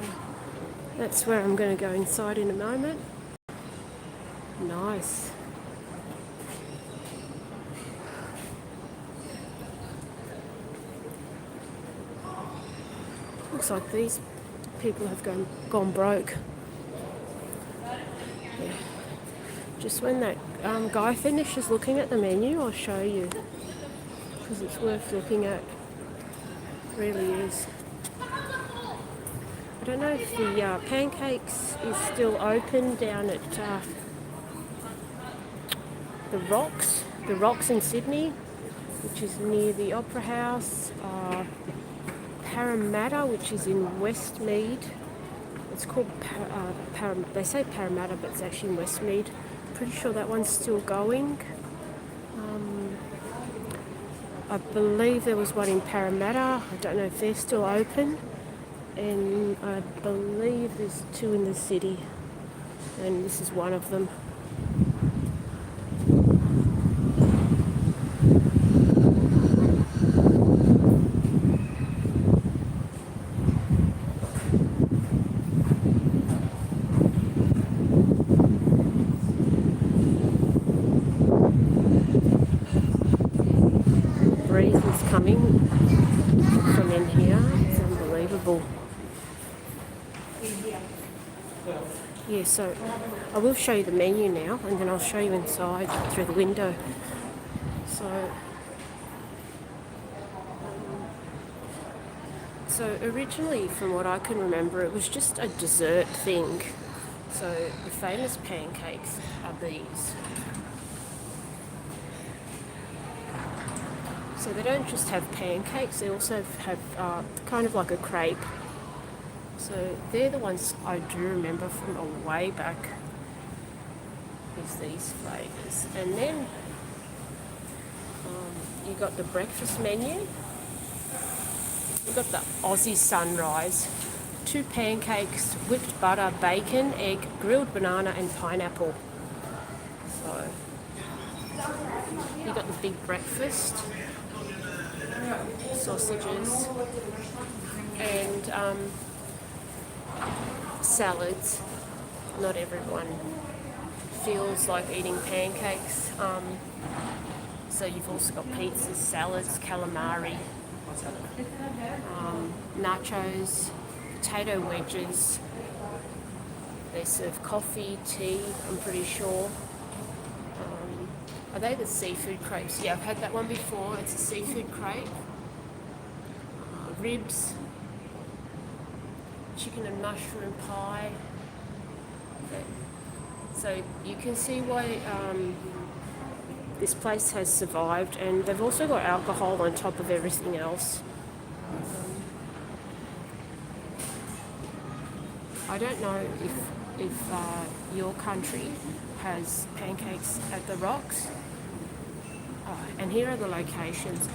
that's where I'm going to go inside in a moment. Nice. Looks like these people have gone broke. Yeah. Just when that guy finishes looking at the menu, I'll show you, because it's worth looking at. It really is. I don't know if the Pancakes is still open down at the Rocks in Sydney, which is near the Opera House. Parramatta, which is in Westmead. It's called they say Parramatta, but it's actually in Westmead. Pretty sure that one's still going. I believe there was one in Parramatta. I don't know if they're still open. And I believe there's two in the city, and this is one of them. The breeze is coming from in here. It's unbelievable. Yeah, so I will show you the menu now, and then I'll show you inside through the window. So originally, from what I can remember, it was just a dessert thing. So the famous pancakes are these. So they don't just have pancakes, they also have kind of like a crepe. So they're the ones I do remember from a way back, is these flavours. And then you got the breakfast menu. You've got the Aussie Sunrise, 2 pancakes, whipped butter, bacon, egg, grilled banana and pineapple. So you got the big breakfast, sausages and salads. Not everyone feels like eating pancakes. So you've also got pizzas, salads, calamari, nachos, potato wedges. They serve coffee, tea, I'm pretty sure. Are they the seafood crepes? Yeah, I've had that one before. It's a seafood crepe. Ribs, chicken and mushroom pie, Okay. So you can see why this place has survived, and they've also got alcohol on top of everything else. I don't know if your country has pancakes at the Rocks. And here are the locations.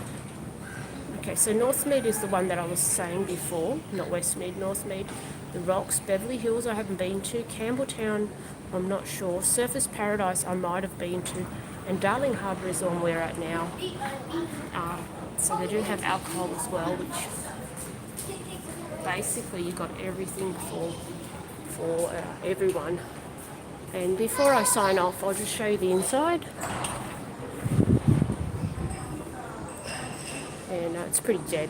Okay, so Northmead is the one that I was saying before, not Westmead, Northmead. The Rocks, Beverly Hills I haven't been to, Campbelltown I'm not sure, Surfers Paradise I might have been to, and Darling Harbour is the one we're at now. So they do have alcohol as well, which basically you've got everything for everyone. And before I sign off, I'll just show you the inside. And it's pretty dead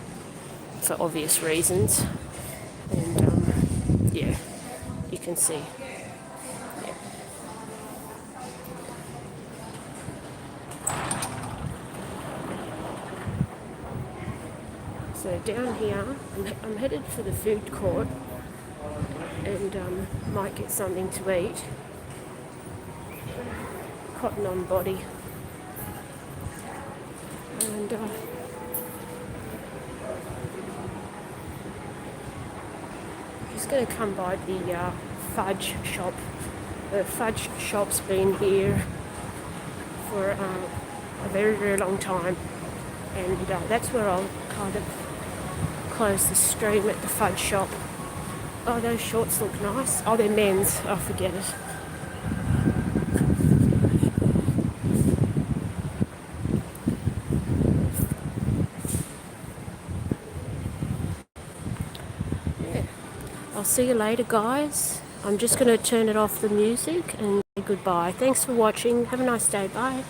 for obvious reasons. And yeah, you can see. Yeah. So down here, I'm headed for the food court and might get something to eat. Cotton On Body. And just going to come by the fudge shop. The fudge shop's been here for a very, very long time, and that's where I'll kind of close the stream at the fudge shop. Oh, those shorts look nice. Oh, they're men's. Oh, forget it. I'll see you later, guys. I'm just going to turn it off the music and say goodbye. Thanks for watching. Have a nice day. Bye.